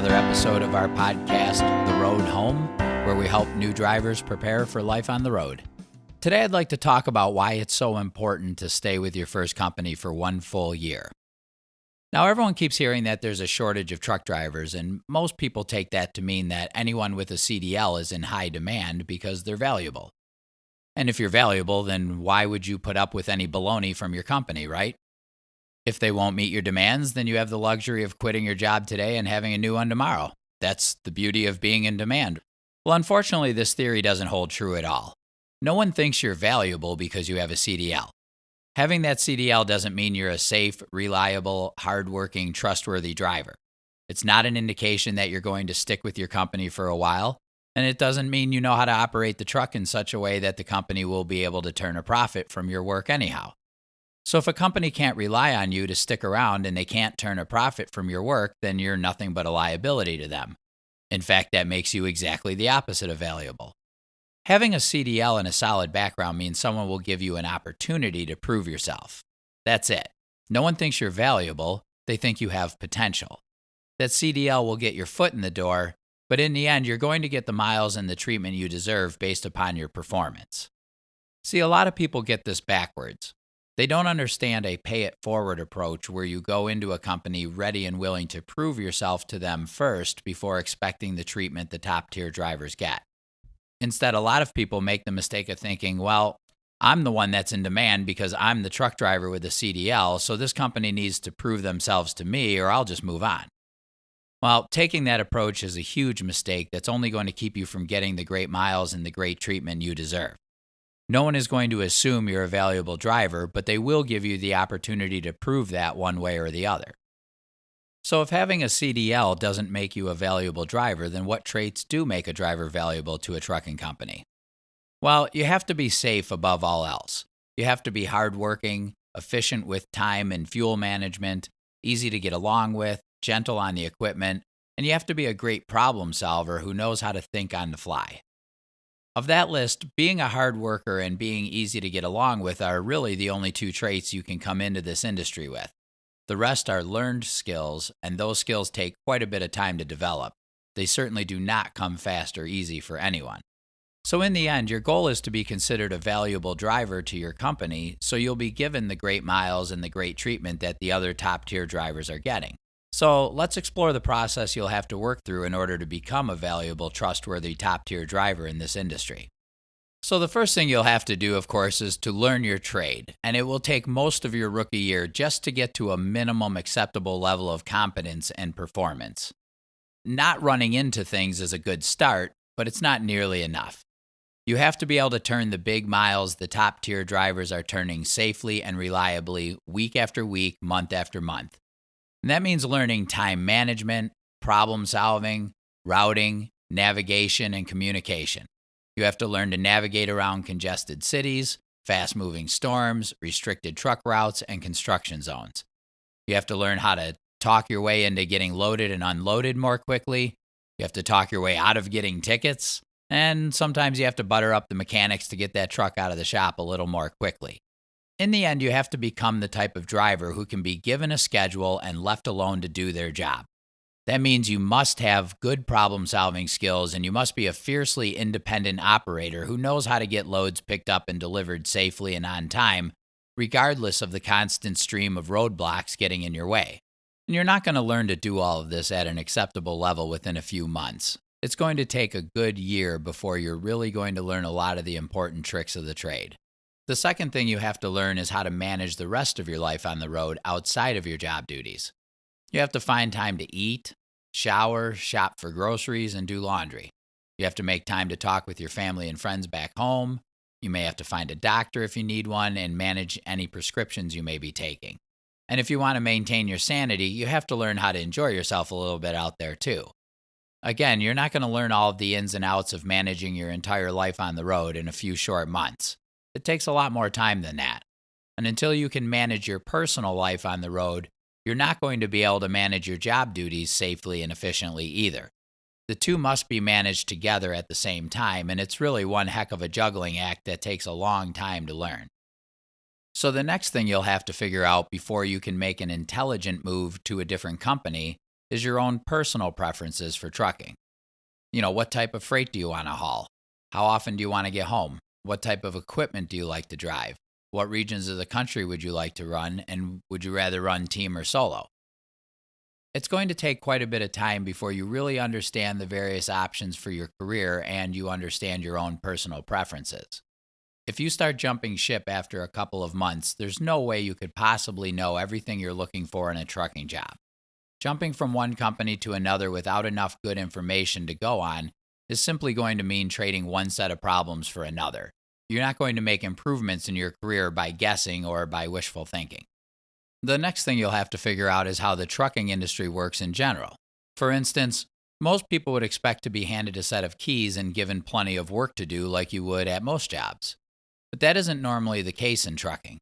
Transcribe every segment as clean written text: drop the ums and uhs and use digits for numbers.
another episode of our podcast, The Road Home, where we help new drivers prepare for life on the road. Today, I'd like to talk about why it's so important to stay with your first company for one full year. Now, everyone keeps hearing that there's a shortage of truck drivers, and most people take that to mean that anyone with a CDL is in high demand because they're valuable. And if you're valuable, then why would you put up with any baloney from your company, right? If they won't meet your demands, then you have the luxury of quitting your job today and having a new one tomorrow. That's the beauty of being in demand. Well, unfortunately, this theory doesn't hold true at all. No one thinks you're valuable because you have a CDL. Having that CDL doesn't mean you're a safe, reliable, hardworking, trustworthy driver. It's not an indication that you're going to stick with your company for a while, and it doesn't mean you know how to operate the truck in such a way that the company will be able to turn a profit from your work anyhow. So if a company can't rely on you to stick around and they can't turn a profit from your work, then you're nothing but a liability to them. In fact, that makes you exactly the opposite of valuable. Having a CDL and a solid background means someone will give you an opportunity to prove yourself. That's it. No one thinks you're valuable, they think you have potential. That CDL will get your foot in the door, but in the end, you're going to get the miles and the treatment you deserve based upon your performance. See, a lot of people get this backwards. They don't understand a pay-it-forward approach where you go into a company ready and willing to prove yourself to them first before expecting the treatment the top-tier drivers get. Instead, a lot of people make the mistake of thinking, well, I'm the one that's in demand because I'm the truck driver with a CDL, so this company needs to prove themselves to me or I'll just move on. Well, taking that approach is a huge mistake that's only going to keep you from getting the great miles and the great treatment you deserve. No one is going to assume you're a valuable driver, but they will give you the opportunity to prove that one way or the other. So if having a CDL doesn't make you a valuable driver, then what traits do make a driver valuable to a trucking company? Well, you have to be safe above all else. You have to be hardworking, efficient with time and fuel management, easy to get along with, gentle on the equipment, and you have to be a great problem solver who knows how to think on the fly. Of that list, being a hard worker and being easy to get along with are really the only two traits you can come into this industry with. The rest are learned skills, and those skills take quite a bit of time to develop. They certainly do not come fast or easy for anyone. So in the end, your goal is to be considered a valuable driver to your company, so you'll be given the great miles and the great treatment that the other top-tier drivers are getting. So let's explore the process you'll have to work through in order to become a valuable, trustworthy, top-tier driver in this industry. So the first thing you'll have to do, of course, is to learn your trade, and it will take most of your rookie year just to get to a minimum acceptable level of competence and performance. Not running into things is a good start, but it's not nearly enough. You have to be able to turn the big miles the top-tier drivers are turning safely and reliably week after week, month after month. And that means learning time management, problem solving, routing, navigation, and communication. You have to learn to navigate around congested cities, fast-moving storms, restricted truck routes, and construction zones. You have to learn how to talk your way into getting loaded and unloaded more quickly. You have to talk your way out of getting tickets. And sometimes you have to butter up the mechanics to get that truck out of the shop a little more quickly. In the end, you have to become the type of driver who can be given a schedule and left alone to do their job. That means you must have good problem-solving skills, and you must be a fiercely independent operator who knows how to get loads picked up and delivered safely and on time, regardless of the constant stream of roadblocks getting in your way. And you're not going to learn to do all of this at an acceptable level within a few months. It's going to take a good year before you're really going to learn a lot of the important tricks of the trade. The second thing you have to learn is how to manage the rest of your life on the road outside of your job duties. You have to find time to eat, shower, shop for groceries, and do laundry. You have to make time to talk with your family and friends back home. You may have to find a doctor if you need one and manage any prescriptions you may be taking. And if you want to maintain your sanity, you have to learn how to enjoy yourself a little bit out there too. Again, you're not going to learn all of the ins and outs of managing your entire life on the road in a few short months. It takes a lot more time than that. And until you can manage your personal life on the road, you're not going to be able to manage your job duties safely and efficiently either. The two must be managed together at the same time, and it's really one heck of a juggling act that takes a long time to learn. So the next thing you'll have to figure out before you can make an intelligent move to a different company is your own personal preferences for trucking. What type of freight do you want to haul? How often do you want to get home? What type of equipment do you like to drive? What regions of the country would you like to run? And would you rather run team or solo? It's going to take quite a bit of time before you really understand the various options for your career and you understand your own personal preferences. If you start jumping ship after a couple of months, there's no way you could possibly know everything you're looking for in a trucking job. Jumping from one company to another without enough good information to go on is simply going to mean trading one set of problems for another. You're not going to make improvements in your career by guessing or by wishful thinking. The next thing you'll have to figure out is how the trucking industry works in general. For instance, most people would expect to be handed a set of keys and given plenty of work to do like you would at most jobs. But that isn't normally the case in trucking.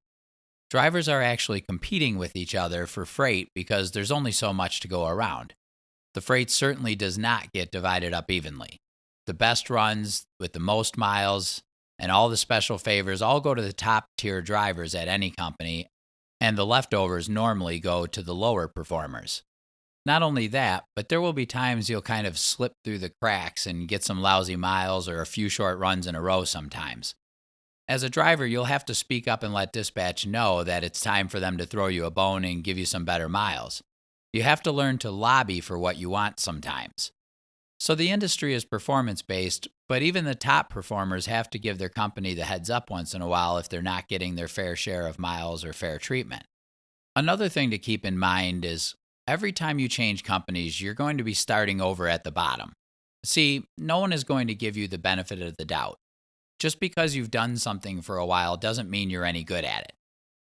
Drivers are actually competing with each other for freight because there's only so much to go around. The freight certainly does not get divided up evenly. The best runs with the most miles and all the special favors all go to the top tier drivers at any company, and the leftovers normally go to the lower performers. Not only that, but there will be times you'll kind of slip through the cracks and get some lousy miles or a few short runs in a row sometimes. As a driver, you'll have to speak up and let dispatch know that it's time for them to throw you a bone and give you some better miles. You have to learn to lobby for what you want sometimes. So the industry is performance-based, but even the top performers have to give their company the heads up once in a while if they're not getting their fair share of miles or fair treatment. Another thing to keep in mind is every time you change companies, you're going to be starting over at the bottom. See, no one is going to give you the benefit of the doubt. Just because you've done something for a while doesn't mean you're any good at it.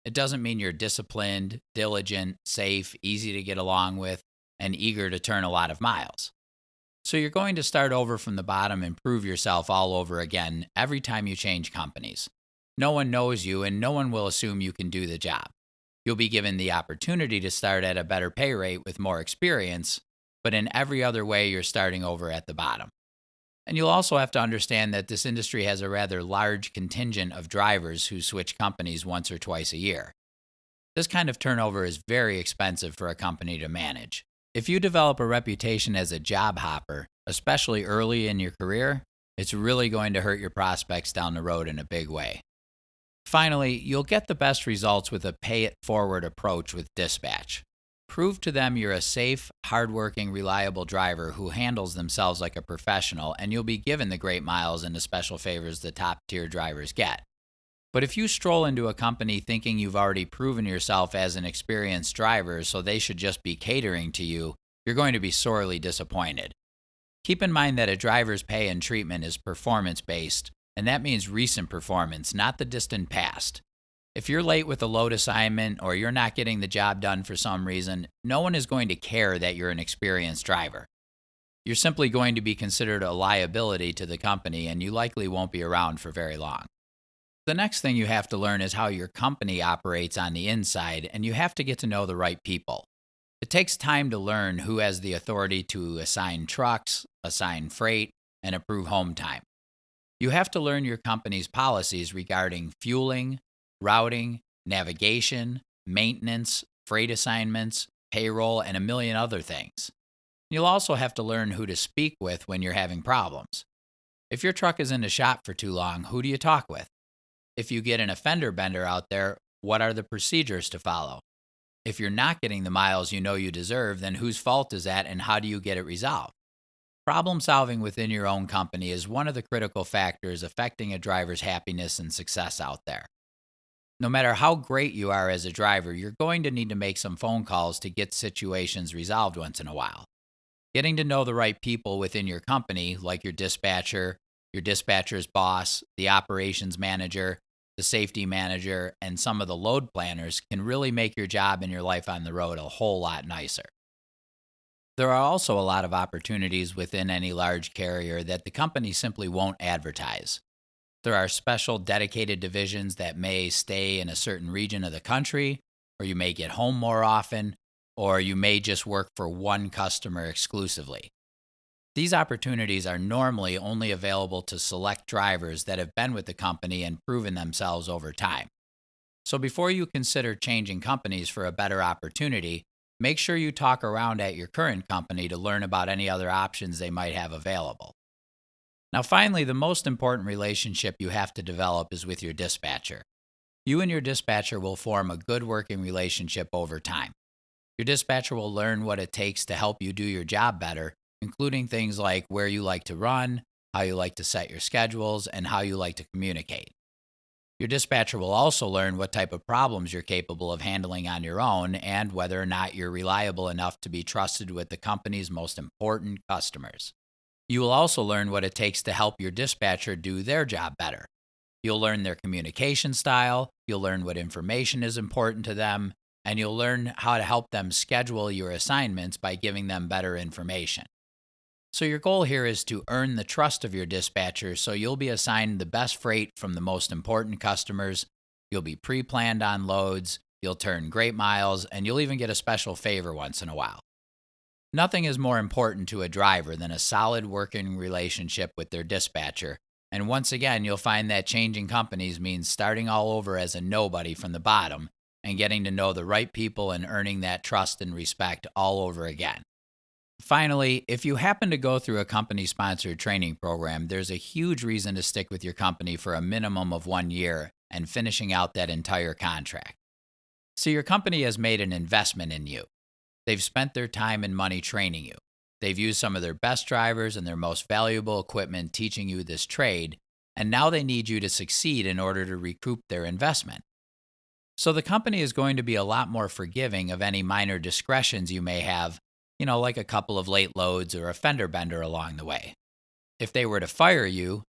It doesn't mean you're disciplined, diligent, safe, easy to get along with, and eager to turn a lot of miles. So you're going to start over from the bottom and prove yourself all over again every time you change companies. No one knows you and no one will assume you can do the job. You'll be given the opportunity to start at a better pay rate with more experience, but in every other way you're starting over at the bottom. And you'll also have to understand that this industry has a rather large contingent of drivers who switch companies once or twice a year. This kind of turnover is very expensive for a company to manage. If you develop a reputation as a job hopper, especially early in your career, it's really going to hurt your prospects down the road in a big way. Finally, you'll get the best results with a pay-it-forward approach with dispatch. Prove to them you're a safe, hardworking, reliable driver who handles themselves like a professional, and you'll be given the great miles and the special favors the top-tier drivers get. But if you stroll into a company thinking you've already proven yourself as an experienced driver, so they should just be catering to you, you're going to be sorely disappointed. Keep in mind that a driver's pay and treatment is performance-based, and that means recent performance, not the distant past. If you're late with a load assignment or you're not getting the job done for some reason, no one is going to care that you're an experienced driver. You're simply going to be considered a liability to the company, and you likely won't be around for very long. The next thing you have to learn is how your company operates on the inside, and you have to get to know the right people. It takes time to learn who has the authority to assign trucks, assign freight, and approve home time. You have to learn your company's policies regarding fueling, routing, navigation, maintenance, freight assignments, payroll, and a million other things. You'll also have to learn who to speak with when you're having problems. If your truck is in the shop for too long, who do you talk with? If you get an fender bender out there, what are the procedures to follow? If you're not getting the miles you know you deserve, then whose fault is that and how do you get it resolved? Problem solving within your own company is one of the critical factors affecting a driver's happiness and success out there. No matter how great you are as a driver, you're going to need to make some phone calls to get situations resolved once in a while. Getting to know the right people within your company, like your dispatcher's boss, the operations manager, the safety manager, and some of the load planners can really make your job and your life on the road a whole lot nicer. There are also a lot of opportunities within any large carrier that the company simply won't advertise. There are special dedicated divisions that may stay in a certain region of the country, or you may get home more often, or you may just work for one customer exclusively. These opportunities are normally only available to select drivers that have been with the company and proven themselves over time. So before you consider changing companies for a better opportunity, make sure you talk around at your current company to learn about any other options they might have available. Now, finally, the most important relationship you have to develop is with your dispatcher. You and your dispatcher will form a good working relationship over time. Your dispatcher will learn what it takes to help you do your job better, including things like where you like to run, how you like to set your schedules, and how you like to communicate. Your dispatcher will also learn what type of problems you're capable of handling on your own and whether or not you're reliable enough to be trusted with the company's most important customers. You will also learn what it takes to help your dispatcher do their job better. You'll learn their communication style, you'll learn what information is important to them, and you'll learn how to help them schedule your assignments by giving them better information. So your goal here is to earn the trust of your dispatcher so you'll be assigned the best freight from the most important customers, you'll be pre-planned on loads, you'll turn great miles, and you'll even get a special favor once in a while. Nothing is more important to a driver than a solid working relationship with their dispatcher, and once again, you'll find that changing companies means starting all over as a nobody from the bottom and getting to know the right people and earning that trust and respect all over again. Finally, if you happen to go through a company-sponsored training program, there's a huge reason to stick with your company for a minimum of 1 year and finishing out that entire contract. So your company has made an investment in you. They've spent their time and money training you. They've used some of their best drivers and their most valuable equipment teaching you this trade, and now they need you to succeed in order to recoup their investment. So the company is going to be a lot more forgiving of any minor discretions you may have, like a couple of late loads or a fender bender along the way. If they were to fire you,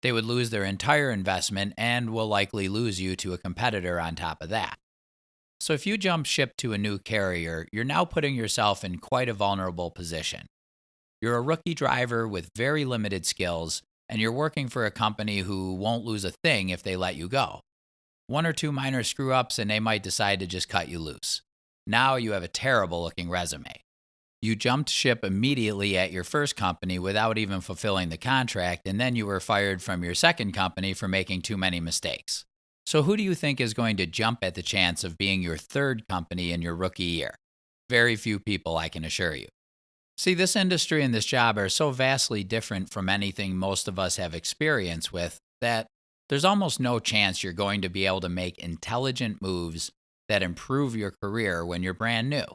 they would lose their entire investment and will likely lose you to a competitor on top of that. So if you jump ship to a new carrier, you're now putting yourself in quite a vulnerable position. You're a rookie driver with very limited skills, and you're working for a company who won't lose a thing if they let you go. 1 or 2 minor screw-ups and they might decide to just cut you loose. Now you have a terrible-looking resume. You jumped ship immediately at your first company without even fulfilling the contract, and then you were fired from your second company for making too many mistakes. So who do you think is going to jump at the chance of being your third company in your rookie year? Very few people, I can assure you. See, this industry and this job are so vastly different from anything most of us have experience with that there's almost no chance you're going to be able to make intelligent moves that improve your career when you're brand new.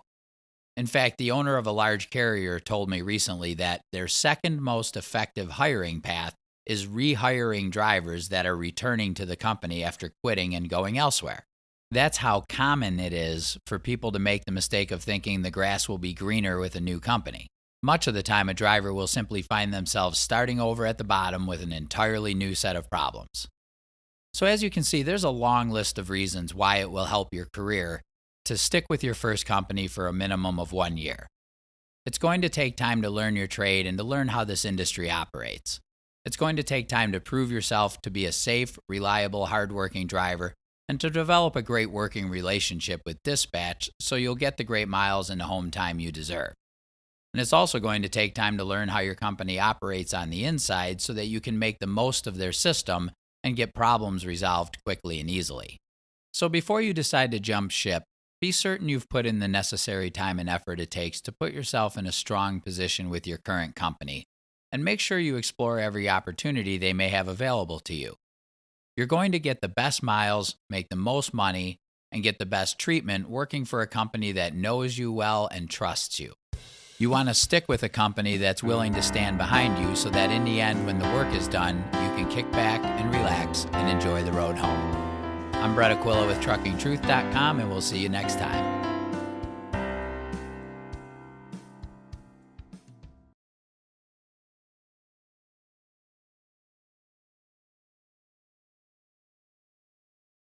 In fact, the owner of a large carrier told me recently that their second most effective hiring path is rehiring drivers that are returning to the company after quitting and going elsewhere. That's how common it is for people to make the mistake of thinking the grass will be greener with a new company. Much of the time, a driver will simply find themselves starting over at the bottom with an entirely new set of problems. So as you can see, there's a long list of reasons why it will help your career to stick with your first company for a minimum of 1 year. It's going to take time to learn your trade and to learn how this industry operates. It's going to take time to prove yourself to be a safe, reliable, hardworking driver and to develop a great working relationship with dispatch so you'll get the great miles and the home time you deserve. And it's also going to take time to learn how your company operates on the inside so that you can make the most of their system and get problems resolved quickly and easily. So before you decide to jump ship, be certain you've put in the necessary time and effort it takes to put yourself in a strong position with your current company, and make sure you explore every opportunity they may have available to you. You're going to get the best miles, make the most money, and get the best treatment working for a company that knows you well and trusts you. You want to stick with a company that's willing to stand behind you so that in the end, when the work is done, you can kick back and relax and enjoy the road home. I'm Brett Aquila with TruckingTruth.com, and we'll see you next time.